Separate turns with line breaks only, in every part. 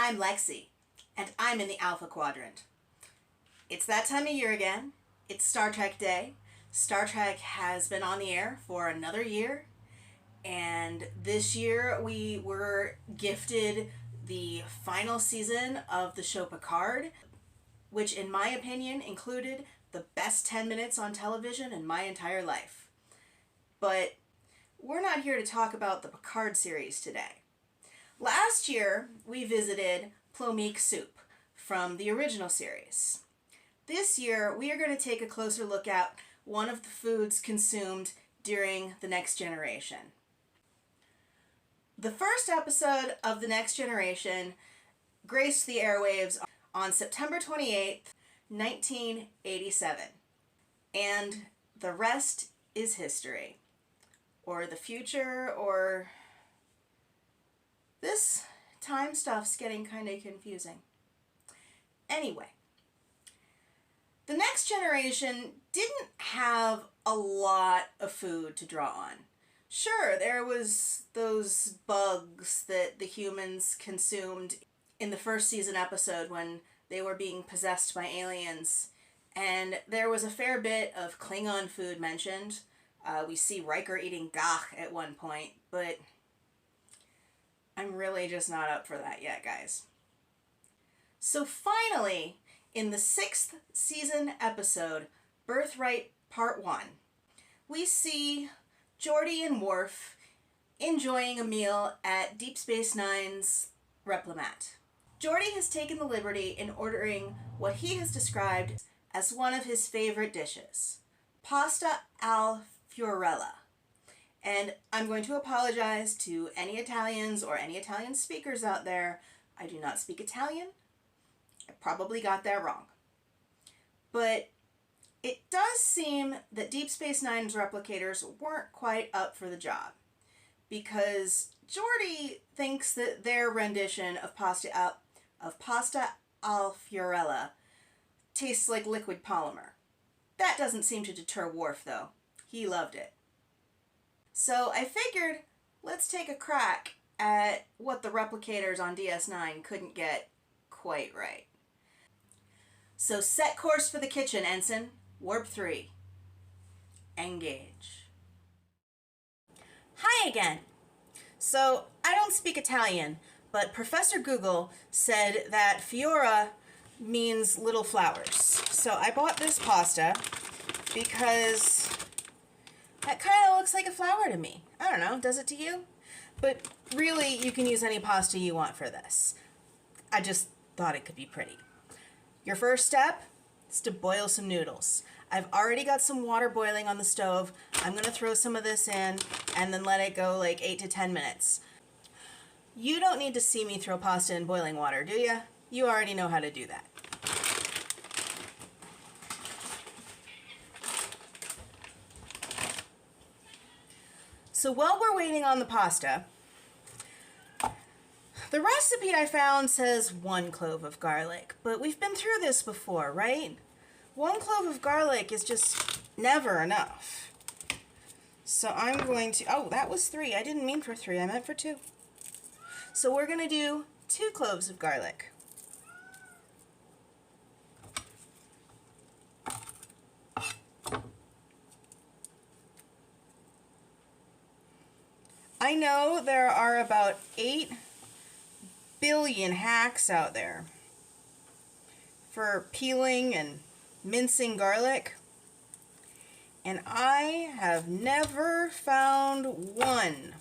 I'm Lexxie, and I'm in the Alpha Quadrant. It's that time of year again. It's Star Trek Day. Star Trek has been on the air for another year, and this year we were gifted the final season of the show Picard, which in my opinion included the best 10 minutes on television in my entire life. But we're not here to talk about the Picard series today. Last year, we visited Plomeek Soup from the original series. This year, we are going to take a closer look at one of the foods consumed during The Next Generation. The first episode of The Next Generation graced the airwaves on September 28th, 1987. And the rest is history. Or the future, or... This time stuff's getting kind of confusing. Anyway, The Next Generation didn't have a lot of food to draw on. Sure, there was those bugs that the humans consumed in the first season episode when they were being possessed by aliens, and there was a fair bit of Klingon food mentioned. We see Riker eating gach at one point, but I'm really just not up for that yet, guys. So finally, in the 6th season episode, Birthright Part 1, we see Geordi and Worf enjoying a meal at Deep Space Nine's Replimat. Geordi has taken the liberty in ordering what he has described as one of his favorite dishes, pasta al fiorella. And I'm going to apologize to any Italians or any Italian speakers out there. I do not speak Italian. I probably got that wrong. But it does seem that Deep Space Nine's replicators weren't quite up for the job, because Geordi thinks that their rendition of pasta al fiorella tastes like liquid polymer. That doesn't seem to deter Worf, though. He loved it. So I figured, let's take a crack at what the replicators on DS9 couldn't get quite right. So set course for the kitchen, Ensign. Warp 3. Engage. Hi again. So I don't speak Italian, but Professor Google said that fiora means little flowers. So I bought this pasta because that kind of looks like a flower to me. I don't know, does it to you? But really, you can use any pasta you want for this. I just thought it could be pretty. Your first step is to boil some noodles. I've already got some water boiling on the stove. I'm going to throw some of this in and then let it go like 8 to 10 minutes. You don't need to see me throw pasta in boiling water, do you? You already know how to do that. So while we're waiting on the pasta, the recipe I found says 1 clove of garlic, but we've been through this before, right? 1 clove of garlic is just never enough. So I'm going to, oh, that was 3. I didn't mean for 3, I meant for 2. So we're going to do 2 cloves of garlic. I know there are about 8 billion hacks out there for peeling and mincing garlic, and I have never found one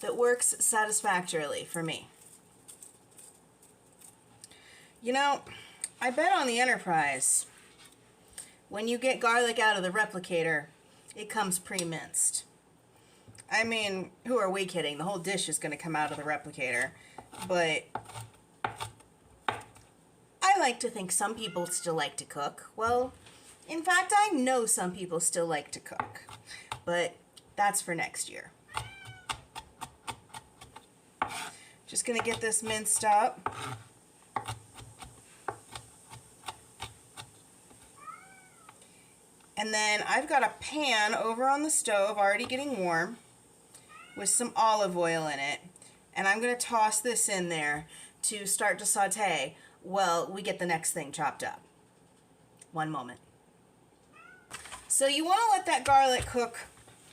that works satisfactorily for me. You know, I bet on the Enterprise, when you get garlic out of the replicator, it comes pre-minced. I mean, who are we kidding? The whole dish is going to come out of the replicator. But I like to think some people still like to cook. Well, in fact, I know some people still like to cook. But that's for next year. Just going to get this minced up. And then I've got a pan over on the stove already getting warm with some olive oil in it. And I'm going to toss this in there to start to saute while we get the next thing chopped up. One moment. So you want to let that garlic cook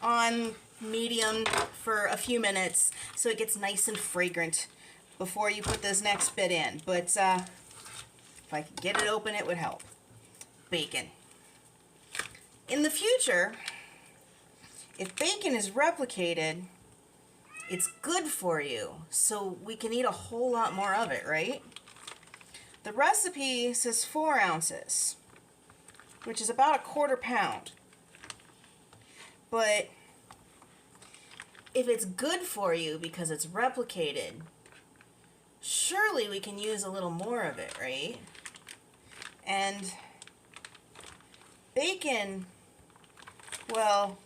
on medium for a few minutes so it gets nice and fragrant before you put this next bit in. But if I could get it open, it would help. Bacon. In the future, if bacon is replicated, it's good for you, so we can eat a whole lot more of it, right? The recipe says 4 ounces, which is about 1/4 pound. But if it's good for you because it's replicated, surely we can use a little more of it, right? And bacon, well,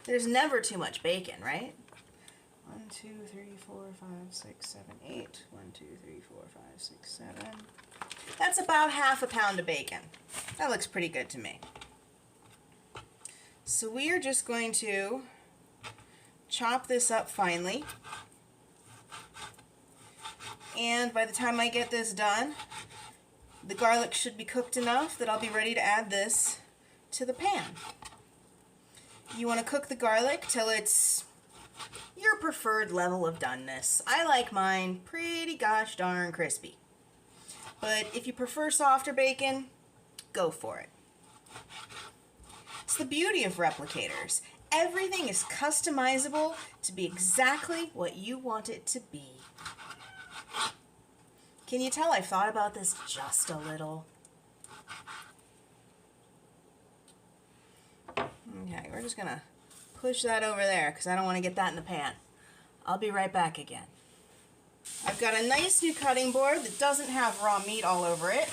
there's never too much bacon, right? 1, 2, 3, 4, 5, 6, 7, 8. 1, 2, 3, 4, 5, 6, 7. That's about 1/2 pound of bacon. That looks pretty good to me. So we are just going to chop this up finely. And by the time I get this done, the garlic should be cooked enough that I'll be ready to add this to the pan. You want to cook the garlic till it's your preferred level of doneness. I like mine pretty gosh darn crispy. But if you prefer softer bacon, go for it. It's the beauty of replicators. Everything is customizable to be exactly what you want it to be. Can you tell I've thought about this just a little? Okay, we're just gonna push that over there because I don't want to get that in the pan. I'll be right back again. I've got a nice new cutting board that doesn't have raw meat all over it.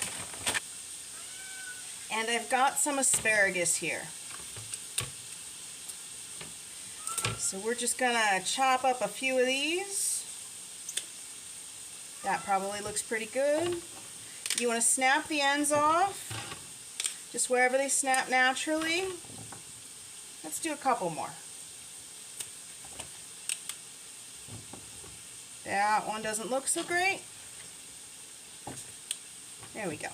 And I've got some asparagus here. So we're just gonna chop up a few of these. That probably looks pretty good. You want to snap the ends off, just wherever they snap naturally. Let's do a couple more. That one doesn't look so great. There we go.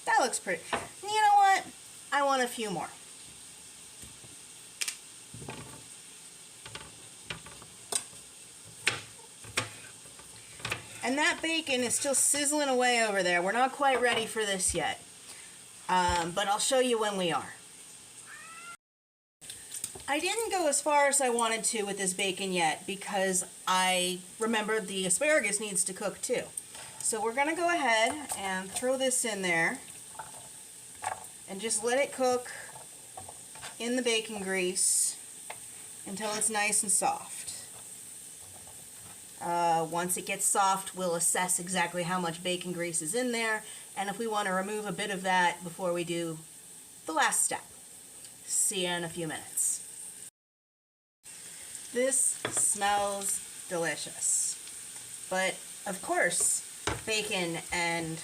That looks pretty. You know what? I want a few more. And that bacon is still sizzling away over there. We're not quite ready for this yet. But I'll show you when we are. I didn't go as far as I wanted to with this bacon yet because I remembered the asparagus needs to cook too. So we're going to go ahead and throw this in there and just let it cook in the bacon grease until it's nice and soft. Once it gets soft, we'll assess exactly how much bacon grease is in there, and if we want to remove a bit of that before we do the last step. See you in a few minutes. This smells delicious. But, of course, bacon and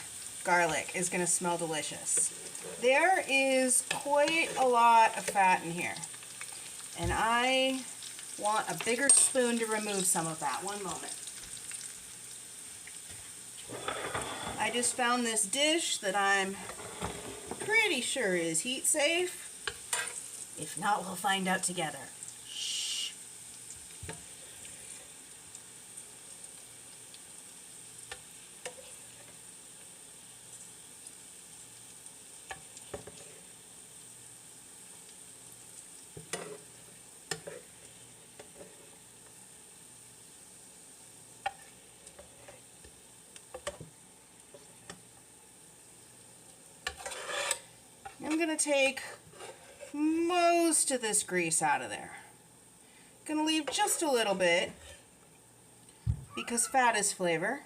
garlic is going to smell delicious. There is quite a lot of fat in here, and I want a bigger spoon to remove some of that. One moment. I just found this dish that I'm pretty sure is heat safe. If not, we'll find out together. Shh. I'm going to take most of this grease out of there. Going to leave just a little bit because fat is flavor.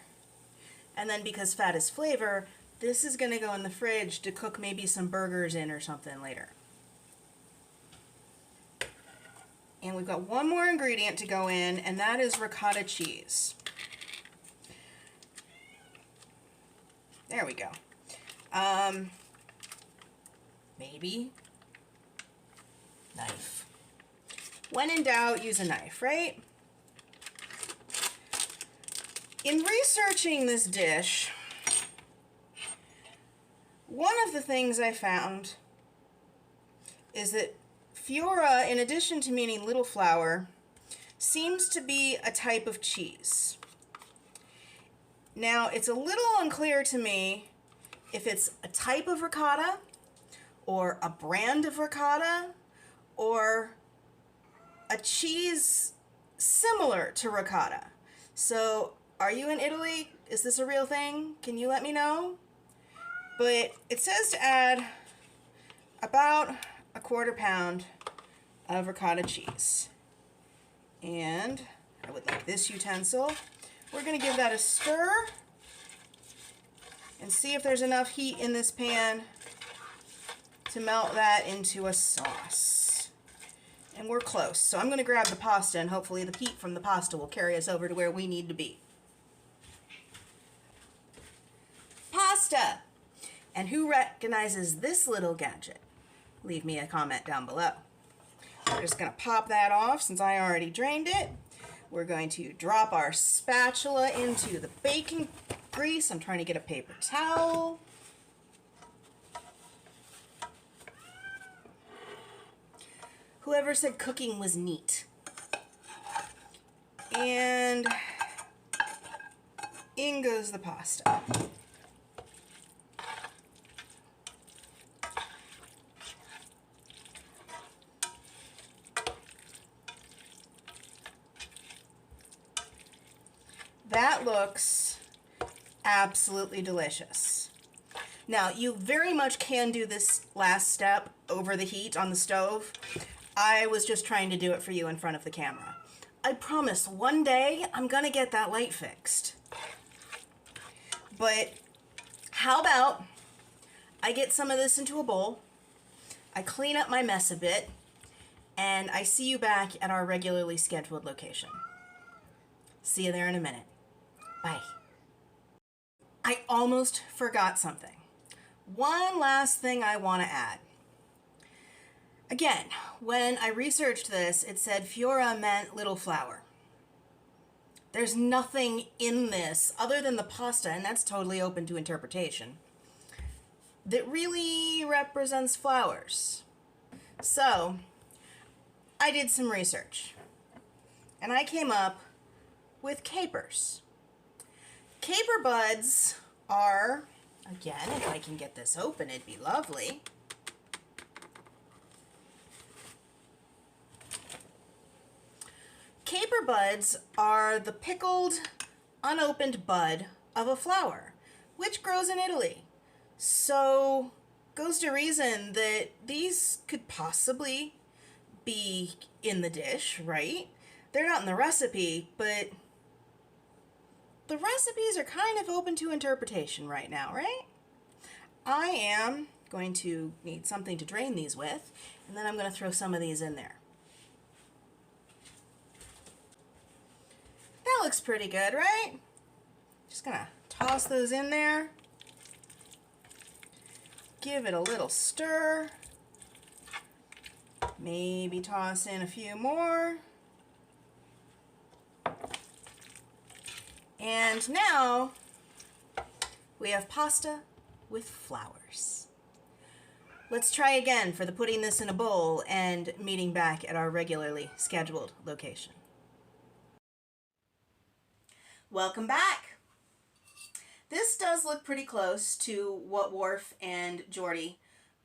And then because fat is flavor, this is going to go in the fridge to cook maybe some burgers in or something later. And we've got one more ingredient to go in, and that is ricotta cheese. There we go. Maybe Knife. When in doubt, use a knife, right? In researching this dish, one of the things I found is that fiorella, in addition to meaning little flower, seems to be a type of cheese. Now, it's a little unclear to me if it's a type of ricotta, or a brand of ricotta, or a cheese similar to ricotta. So, are you in Italy? Is this a real thing? Can you let me know? But it says to add about a 1/4 pound of ricotta cheese. And I would like this utensil. We're going to give that a stir and see if there's enough heat in this pan to melt that into a sauce. And we're close. So I'm going to grab the pasta, and hopefully the heat from the pasta will carry us over to where we need to be. Pasta! And who recognizes this little gadget? Leave me a comment down below. We're just going to pop that off since I already drained it. We're going to drop our spatula into the bacon grease. I'm trying to get a paper towel. Whoever said cooking was neat. And in goes the pasta. That looks absolutely delicious. Now, you very much can do this last step over the heat on the stove. I was just trying to do it for you in front of the camera. I promise one day I'm gonna get that light fixed. But how about I get some of this into a bowl, I clean up my mess a bit, and I see you back at our regularly scheduled location. See you there in a minute. Bye. I almost forgot something. One last thing I want to add. Again, when I researched this, it said fiora meant little flower. There's nothing in this other than the pasta, and that's totally open to interpretation, that really represents flowers. So, I did some research, and I came up with capers. Caper buds are, again, if I can get this open, it'd be lovely. Caper buds are the pickled, unopened bud of a flower, which grows in Italy. So, goes to reason that these could possibly be in the dish, right? They're not in the recipe, but the recipes are kind of open to interpretation right now, right? I am going to need something to drain these with, and then I'm going to throw some of these in there. That looks pretty good, right? Just going to toss those in there. Give it a little stir. Maybe toss in a few more. And now we have pasta with flowers. Let's try again for the putting this in a bowl and meeting back at our regularly scheduled location. Welcome back. This does look pretty close to what Worf and Geordi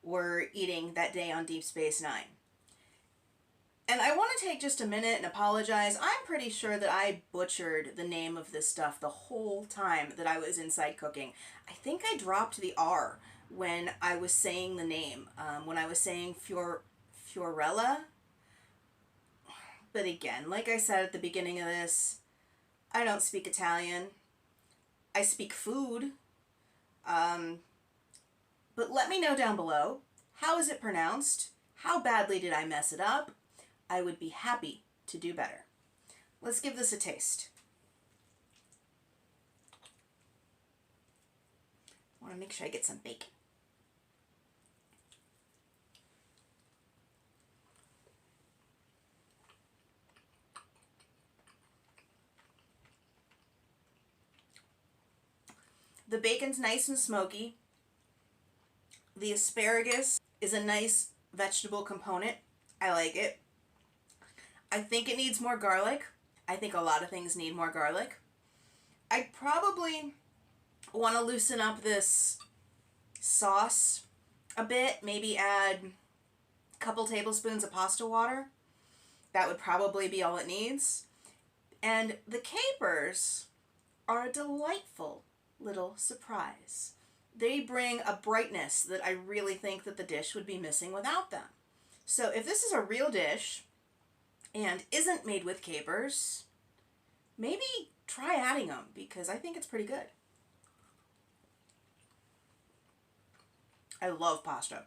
were eating that day on Deep Space Nine. And I want to take just a minute and apologize. I'm pretty sure that I butchered the name of this stuff the whole time that I was inside cooking. I think I dropped the R when I was saying the name, when I was saying fiorella. But again, like I said at the beginning of this, I don't speak Italian. I speak food. But let me know down below, how is it pronounced? How badly did I mess it up? I would be happy to do better. Let's give this a taste. I want to make sure I get some bacon. The bacon's nice and smoky. The asparagus is a nice vegetable component. I like it. I think it needs more garlic. I think a lot of things need more garlic. I'd probably want to loosen up this sauce a bit. Maybe add a couple tablespoons of pasta water. That would probably be all it needs. And the capers are a delightful little surprise. They bring a brightness that I really think that the dish would be missing without them. So if this is a real dish and isn't made with capers, maybe try adding them, because I think it's pretty good. I love pasta.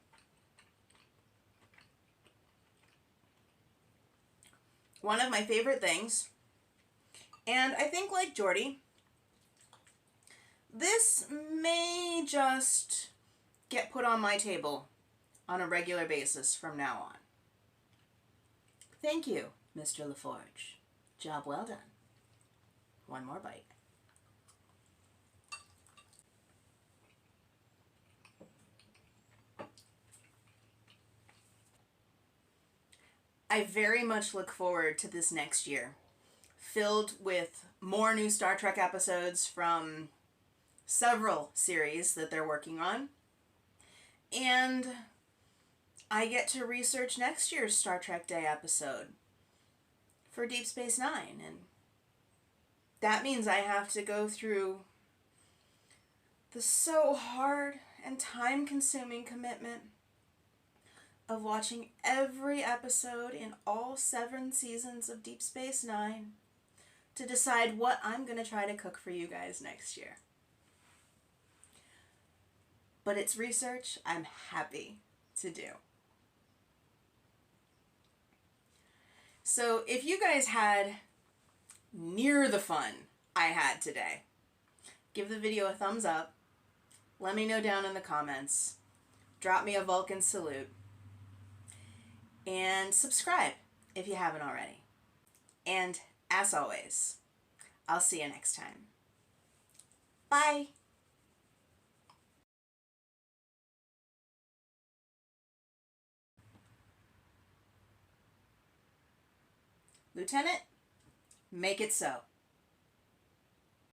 One of my favorite things, and I think like Geordi, this may just get put on my table on a regular basis from now on. Thank you, Mr. LaForge. Job well done. One more bite. I very much look forward to this next year, filled with more new Star Trek episodes from several series that they're working on. And I get to research next year's Star Trek Day episode for Deep Space Nine, and that means I have to go through the so hard and time-consuming commitment of watching every episode in all 7 seasons of Deep Space Nine to decide what I'm going to try to cook for you guys next year. But it's research I'm happy to do. So if you guys had near the fun I had today, give the video a thumbs up. Let me know down in the comments. Drop me a Vulcan salute. And subscribe if you haven't already. And as always, I'll see you next time. Bye. Lieutenant, make it so.